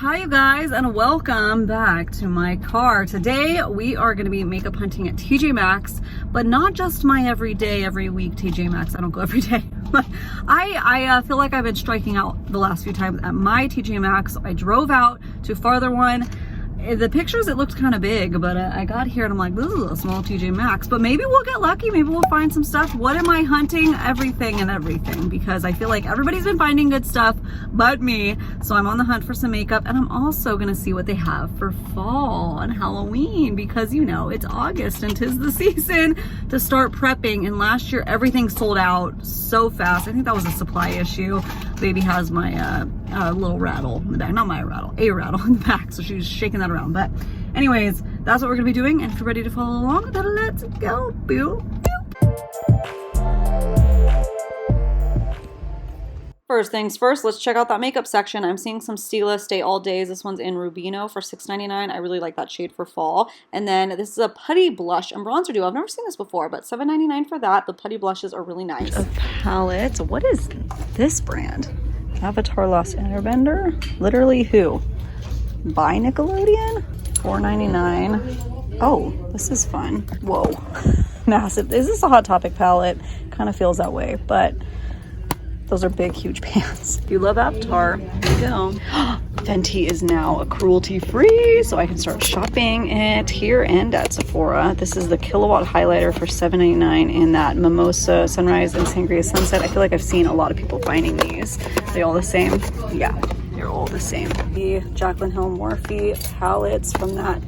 Hi you guys, and welcome back to my car. Today we are going to be makeup hunting at TJ Maxx, but not just my everyday, every week TJ Maxx. I don't go every day. I feel like I've been striking out the last few times at my TJ Maxx. I drove out to a farther one. The pictures, it looked kind of big, but I got here and I'm like, this is a small TJ Maxx, but maybe we'll get lucky. Maybe we'll find some stuff. What am I hunting? Everything and everything, because I feel like everybody's been finding good stuff but me. So I'm on the hunt for some makeup, and I'm also gonna see what they have for fall and Halloween, because you know, it's August and 'tis the season to start prepping. And last year, everything sold out so fast. I think that was a supply issue. Baby has my little rattle in the back, not my rattle, a rattle in the back, so she was shaking that around. But anyways, that's what we're gonna be doing, and if you're ready to follow along, then let's go. Boo. First things first, let's check out that makeup section. I'm seeing some Stila Stay All Days. This one's in Rubino for $6.99. I really like that shade for fall. And then this is a putty blush and bronzer duo. I've never seen this before, but $7.99 for that. The putty blushes are really nice. A palette. What is this brand? Avatar Lost Airbender? Literally who? By Nickelodeon? $4.99. Oh, this is fun. Whoa. Massive. Is this a Hot Topic palette? Kind of feels that way, but those are big, huge pants. If you love Avatar, here you go. Fenty is now a cruelty-free, so I can start shopping it here and at Sephora. This is the Killawatt highlighter for $7.99 in that Mimosa Sunrise and Sangria Sunset. I feel like I've seen a lot of people finding these. Are they all the same? Yeah, they're all the same. The Jaclyn Hill Morphe palettes from that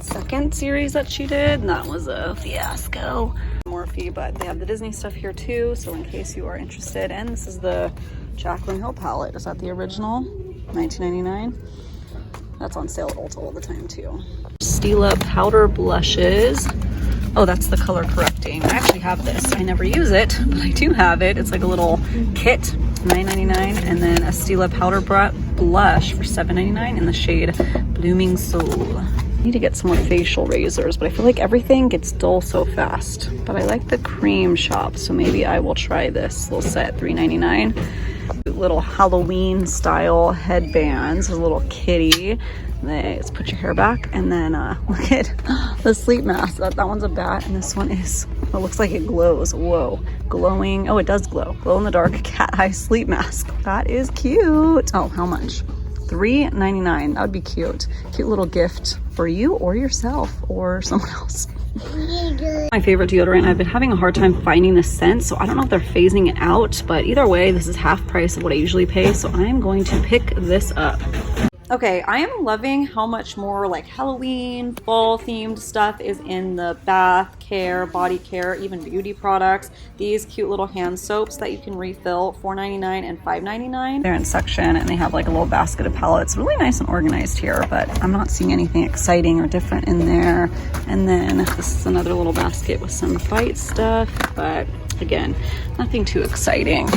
second series that she did, and that was a fiasco. Morphe, but they have the Disney stuff here too, so in case you are interested. And this is the Jaclyn Hill palette. Is that the original? $19.99. That's on sale at Ulta all the time too. Stila powder blushes. Oh, that's the color correcting. I actually have this. I never use it, but I do have it. It's like a little kit, $9.99, and then a Stila powder blush for $7.99 in the shade Blooming Soul. I need to get some more facial razors, but I feel like everything gets dull so fast. But I like the cream shop, so maybe I will try this little set, $3.99. Little Halloween style headbands, a little kitty. Let's put your hair back, and then look at the sleep mask. That one's a bat, and this one is, it looks like it glows. Whoa, glowing. Oh, it does glow. Glow in the dark cat eye sleep mask. That is cute. Oh, how much? $3.99. That would be cute. Cute little gift for you or yourself or someone else. My favorite deodorant. I've been having a hard time finding the scent, so I don't know if they're phasing it out, but either way, this is half price of what I usually pay, so I'm going to pick this up. Okay, I am loving how much more like Halloween, fall themed stuff is in the bath care, body care, even beauty products. These cute little hand soaps that you can refill, $4.99 and $5.99. They're in section, and they have like a little basket of palettes. Really nice and organized here, but I'm not seeing anything exciting or different in there. And then this is another little basket with some Bite stuff, but again, nothing too exciting.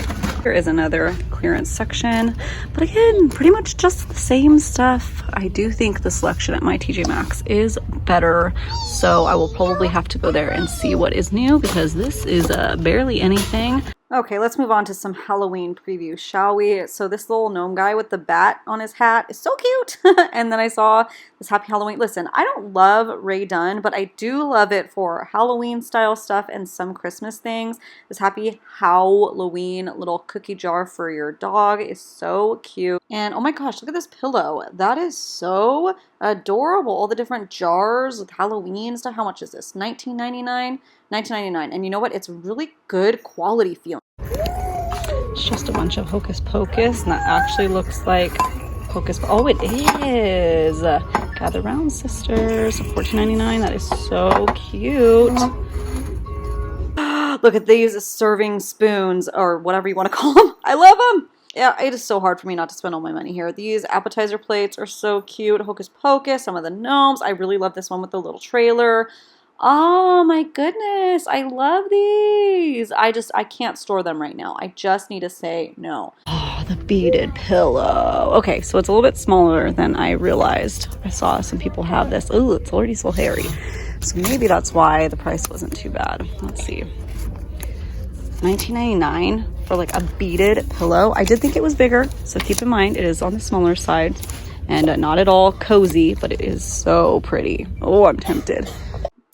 Here is another clearance section, but again, pretty much just the same stuff. I do think the selection at my TJ Maxx is better, so I will probably have to go there and see what is new, because this is barely anything. Okay, let's move on to some Halloween preview, shall we? So this little gnome guy with the bat on his hat is so cute. And then I saw this Happy Halloween. Listen, I don't love Ray Dunn, but I do love it for Halloween style stuff and some Christmas things. This Happy Halloween little cookie jar for your dog is so cute. And oh my gosh, look at this pillow. That is so adorable. All the different jars with Halloween stuff. How much is this? $19.99? $19.99. And you know what? It's really good quality feeling. It's just a bunch of Hocus Pocus, and that actually looks like Hocus Pocus. Oh, it is. Gather Round Sisters, $14.99. That is so cute. Look at these serving spoons, or whatever you want to call them. I love them. Yeah, it is so hard for me not to spend all my money here. These appetizer plates are so cute. Hocus Pocus, some of the gnomes. I really love this one with the little trailer. Oh my goodness, I love these. I can't store them right now. I just need to say no. Oh, the beaded pillow. Okay, so it's a little bit smaller than I realized. I saw some people have this. Ooh, it's already so hairy. So maybe that's why the price wasn't too bad. Let's see. $19.99 for like a beaded pillow. I did think it was bigger, so keep in mind it is on the smaller side. and not at all cozy, but it is so pretty. Oh, I'm tempted.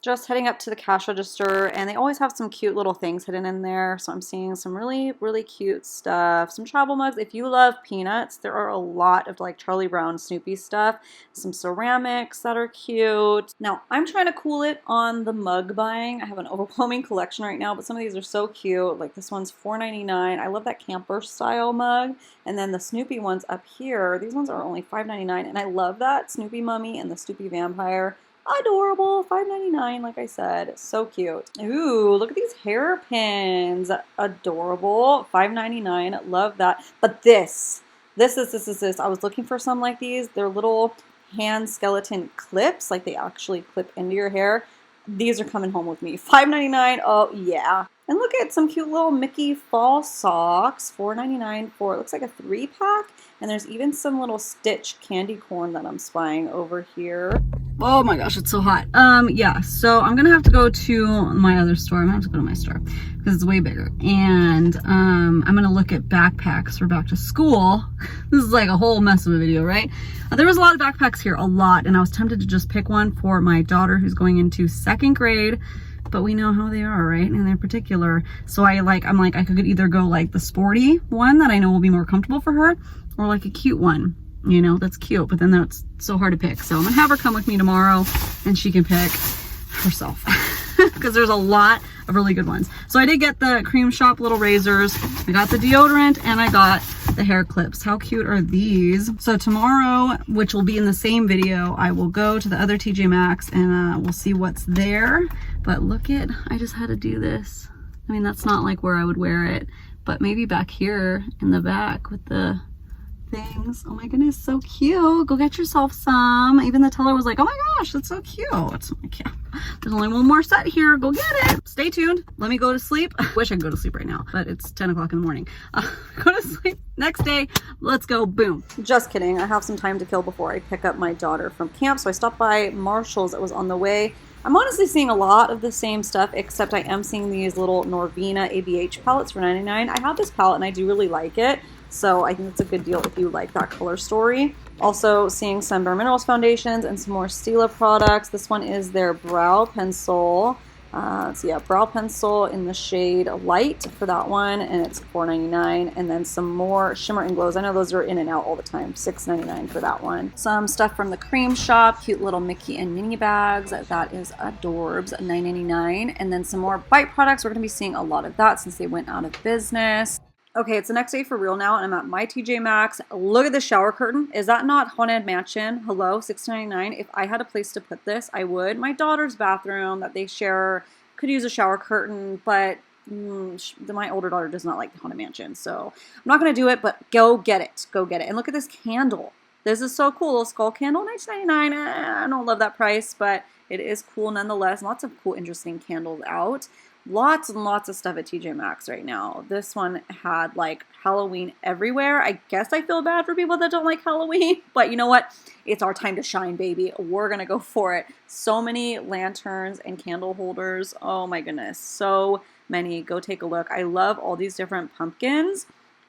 Just heading up to the cash register, and they always have some cute little things hidden in there. So I'm seeing some really, really cute stuff. Some travel mugs. If you love peanuts, there are a lot of like Charlie Brown, Snoopy stuff. Some ceramics that are cute. Now, I'm trying to cool it on the mug buying. I have an overwhelming collection right now, but some of these are so cute. Like this one's $4.99. I love that camper style mug. And then the Snoopy ones up here, these ones are only $5.99. And I love that Snoopy Mummy and the Snoopy Vampire. Adorable, $5.99, like I said, so cute. Ooh, look at these hairpins, adorable, $5.99, love that. But this, I was looking for some like these. They're little hand skeleton clips, like they actually clip into your hair. These are coming home with me, $5.99, oh yeah. And look at some cute little Mickey fall socks, $4.99 for, it looks like a 3-pack. And there's even some little Stitch candy corn that I'm spying over here. Oh my gosh, it's so hot. Yeah, so I'm gonna have to go to my other store. I'm gonna have to go to my store because it's way bigger. And I'm gonna look at backpacks for back to school. This is like a whole mess of a video, right? There was a lot of backpacks here, a lot. And I was tempted to just pick one for my daughter who's going into 2nd grade. But we know how they are, right? And they're particular. So I'm like, I could either go like the sporty one that I know will be more comfortable for her, or like a cute one, you know, that's cute, but then that's so hard to pick. So I'm gonna have her come with me tomorrow and she can pick herself because there's a lot of really good ones. So I did get the Cream Shop little razors, I got the deodorant, and I got the hair clips. How cute are these? So tomorrow, which will be in the same video, I will go to the other TJ Maxx and we'll see what's there. But look at, I just had to do this. I mean, that's not like where I would wear it, but maybe back here in the back with the things. Oh my goodness, so cute. Go get yourself some. Even the teller was like, oh my gosh, that's so cute. I'm like, yeah, there's only one more set here. Go get it. Stay tuned. Let me go to sleep. I wish I could go to sleep right now, but it's 10 o'clock in the morning. Go to sleep. Next day, let's go. Boom. Just kidding. I have some time to kill before I pick up my daughter from camp. So I stopped by Marshalls. It was on the way. I'm honestly seeing a lot of the same stuff, except I am seeing these little Norvina ABH palettes for $99. I have this palette and I do really like it. So I think it's a good deal if you like that color story. Also seeing some Bare Minerals foundations and some more Stila products. This one is their brow pencil. So yeah, brow pencil in the shade Light for that one, and it's $4.99. And then some more Shimmer and Glows. I know those are in and out all the time. $6.99 for that one. Some stuff from the Cream Shop. Cute little Mickey and Minnie bags. That is adorbs, $9.99. And then some more Bite products. We're going to be seeing a lot of that since they went out of business. Okay, it's the next day for real now, and I'm at my TJ Maxx. Look at the shower curtain. Is that not Haunted Mansion? Hello, $6.99. If I had a place to put this, I would. My daughter's bathroom that they share could use a shower curtain, but my older daughter does not like the Haunted Mansion, so I'm not going to do it, but go get it. Go get it. And look at this candle. This is so cool. A skull candle, $19.99. I don't love that price, but it is cool nonetheless. Lots of cool, interesting candles out. Lots and lots of stuff at TJ Maxx right now. This one had like Halloween everywhere. I guess I feel bad for people that don't like Halloween, but you know what? It's our time to shine, baby. We're gonna go for it. So many lanterns and candle holders. Oh my goodness, so many. Go take a look. I love all these different pumpkins.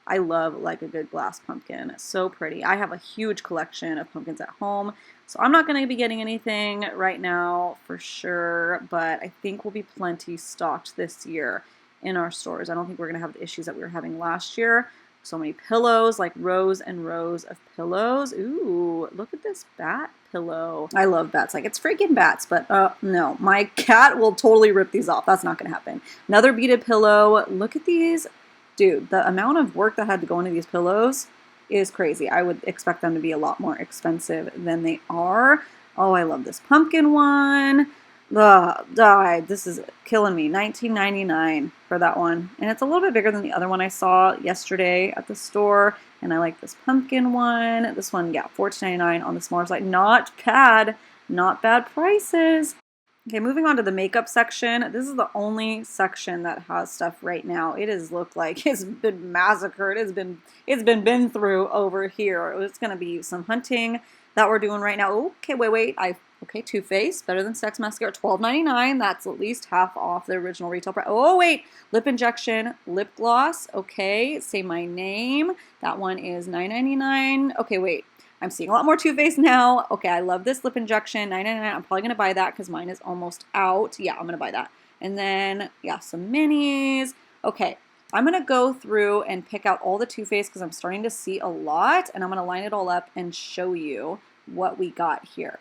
I love like a good glass pumpkin. So pretty. I have a huge collection of pumpkins at home. So I'm not going to be getting anything right now for sure, but I think we'll be plenty stocked this year in our stores. I don't think we're going to have the issues that we were having last year. So many pillows, like rows and rows of pillows. Ooh, look at this bat pillow. I love bats. Like, it's freaking bats, but no, my cat will totally rip these off. That's not going to happen. Another beaded pillow. Look at these. Dude, the amount of work that had to go into these pillows is crazy. I would expect them to be a lot more expensive than they are. Oh, I love this pumpkin one. This is killing me. $19.99 for that one. And it's a little bit bigger than the other one I saw yesterday at the store. And I like this pumpkin one. This one, yeah, $14.99 on the smaller side. Not bad. Not bad prices. Okay, moving on to the makeup section. This is the only section that has stuff right now. It has looked like it's been massacred. It's been through over here. It's gonna be some hunting that we're doing right now. Okay, wait. Okay, Too Faced, Better Than Sex mascara, $12.99. That's at least half off the original retail price. Oh wait, lip injection, lip gloss. Okay, Say My Name. That one is $9.99. Okay, wait. I'm seeing a lot more Too Faced now. Okay, I love this lip injection, $9.99. I'm probably going to buy that because mine is almost out. Yeah, I'm going to buy that. And then, yeah, some minis. Okay, I'm going to go through and pick out all the Too Faced because I'm starting to see a lot. And I'm going to line it all up and show you what we got here.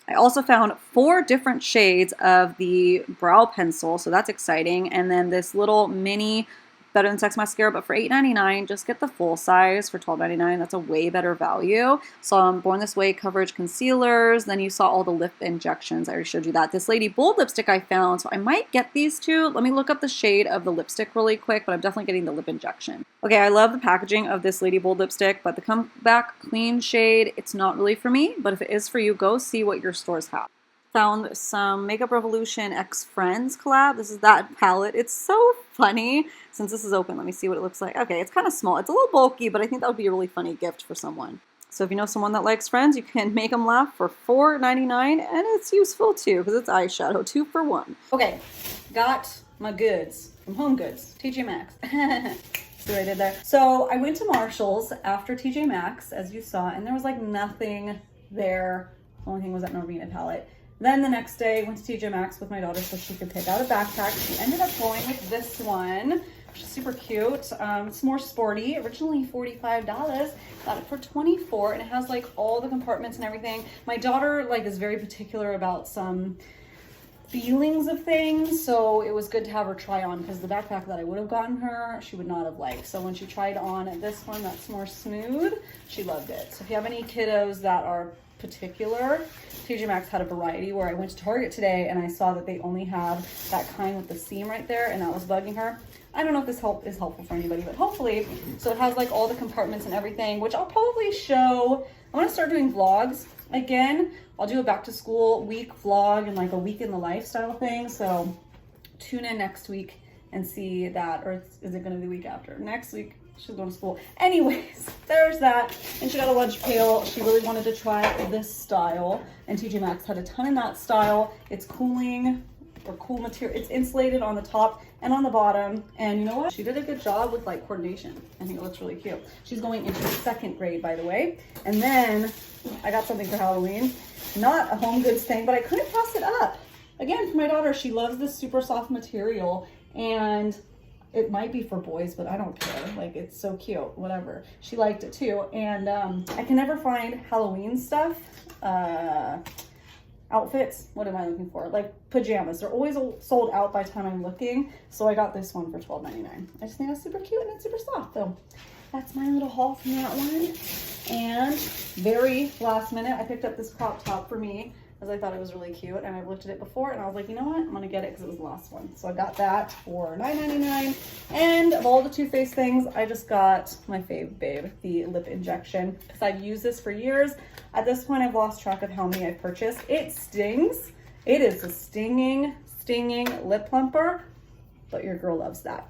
I also found 4 different shades of the brow pencil, so that's exciting. And then this little mini Better Than Sex mascara, but for $8.99, just get the full size for $12.99. That's a way better value. So Born This Way coverage concealers. Then you saw all the lip injections. I already showed you that. This Lady Bold lipstick I found, so I might get these 2. Let me look up the shade of the lipstick really quick, but I'm definitely getting the lip injection. Okay, I love the packaging of this Lady Bold lipstick, but the Come Back Clean shade, it's not really for me, but if it is for you, go see what your stores have. Found some Makeup Revolution X Friends collab. This is that palette. It's so funny. Since this is open, let me see what it looks like. Okay, it's kind of small. It's a little bulky, but I think that would be a really funny gift for someone. So if you know someone that likes Friends, you can make them laugh for $4.99, and it's useful too because it's eyeshadow, 2 for 1. Okay, got my goods from Home Goods, TJ Maxx. See what I did there? So I went to Marshalls after TJ Maxx, as you saw, and there was like nothing there. The only thing was that Norvina palette. Then the next day, went to TJ Maxx with my daughter so she could pick out a backpack. She ended up going with this one, which is super cute. It's more sporty, originally $45. Got it for $24, and it has like all the compartments and everything. My daughter like is very particular about some feelings of things, so it was good to have her try on because the backpack that I would have gotten her, she would not have liked. So when she tried on this one that's more smooth, she loved it. So if you have any kiddos that are particular, TJ Maxx had a variety where I went to Target today and I saw that they only have that kind with the seam right there, and that was bugging her. I don't know if this is helpful for anybody, but hopefully. So it has like all the compartments and everything, which I'll probably show. I want to start doing vlogs again. I'll do a back to school week vlog and like a week in the lifestyle thing. So tune in next week and see that, or is it going to be the week after? Next week. She's going to school. Anyways, there's that. And she got a lunch pail. She really wanted to try this style. And TJ Maxx had a ton in that style. It's cooling or cool material. It's insulated on the top and on the bottom. And you know what? She did a good job with like coordination. I think it looks really cute. She's going into 2nd grade, by the way. And then I got something for Halloween. Not a Home Goods thing, but I couldn't pass it up. Again, for my daughter, she loves this super soft material. And it might be for boys, but I don't care. Like, it's so cute, whatever. She liked it too. And I can never find Halloween stuff, outfits. What am I looking for? Like pajamas. They're always sold out by the time I'm looking. So I got this one for $12.99. I just think that's super cute and it's super soft. So that's my little haul from that one. And very last minute, I picked up this crop top for me because I thought it was really cute, and I've looked at it before and I was like, you know what, I'm gonna get it because it was the last one. So I got that for $9.99. And of all the Too Faced things, I just got my fave babe, the lip injection, because I've used this for years. At this point, I've lost track of how many I've purchased. It stings. It is a stinging lip plumper, but your girl loves that.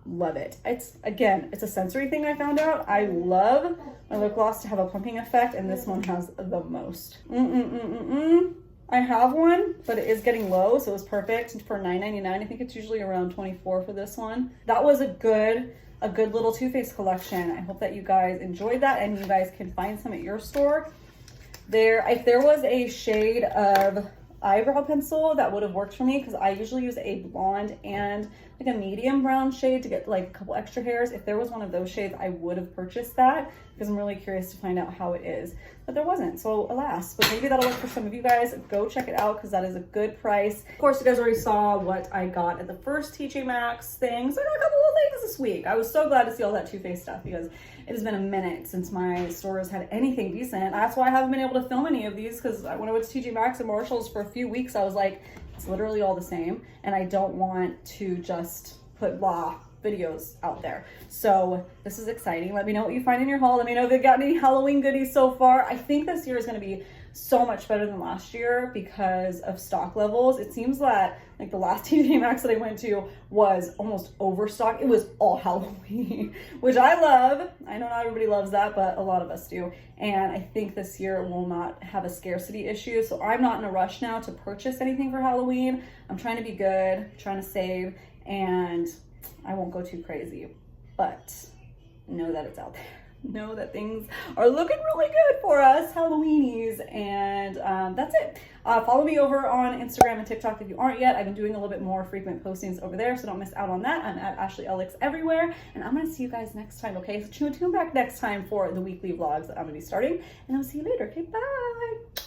Love it. It's, again, it's a sensory thing I found out. I love my lip gloss to have a plumping effect, and this one has the most. I have one, but it is getting low, so it was perfect for $9.99. I think it's usually around $24 for this one. That was a good little Too Faced collection. I hope that you guys enjoyed that, and you guys can find some at your store. If there was a shade of eyebrow pencil that would have worked for me, because I usually use a blonde and like a medium brown shade to get like a couple extra hairs. If there was one of those shades, I would have purchased that because I'm really curious to find out how it is, but there wasn't, so alas. But maybe that'll work for some of you guys. Go check it out because that is a good price. Of course, you guys already saw what I got at the first TJ Maxx thing, so I got a couple of things this week. I was so glad to see all that Too Faced stuff because it has been a minute since my stores had anything decent. That's why I haven't been able to film any of these, because when I went to TJ Maxx and Marshalls for a few weeks, I was like, it's literally all the same, and I don't want to just put blah videos out there. So this is exciting. Let me know what you find in your haul. Let me know if you've got any Halloween goodies so far. I think this year is going to be so much better than last year because of stock levels. It seems that like the last TJ Maxx that I went to was almost overstocked. It was all Halloween, which I love. I know not everybody loves that, but a lot of us do. And I think this year will not have a scarcity issue. So I'm not in a rush now to purchase anything for Halloween. I'm trying to be good, trying to save, and I won't go too crazy, but know that it's out there. know that things are looking really good for us Halloweenies, and that's it. Follow me over on Instagram and TikTok if you aren't yet. I've been doing a little bit more frequent postings over there, so don't miss out on that. I'm at ashleyellix everywhere, and I'm gonna see you guys next time, okay? So tune back next time for the weekly vlogs that I'm gonna be starting, and I'll see you later, okay? Bye!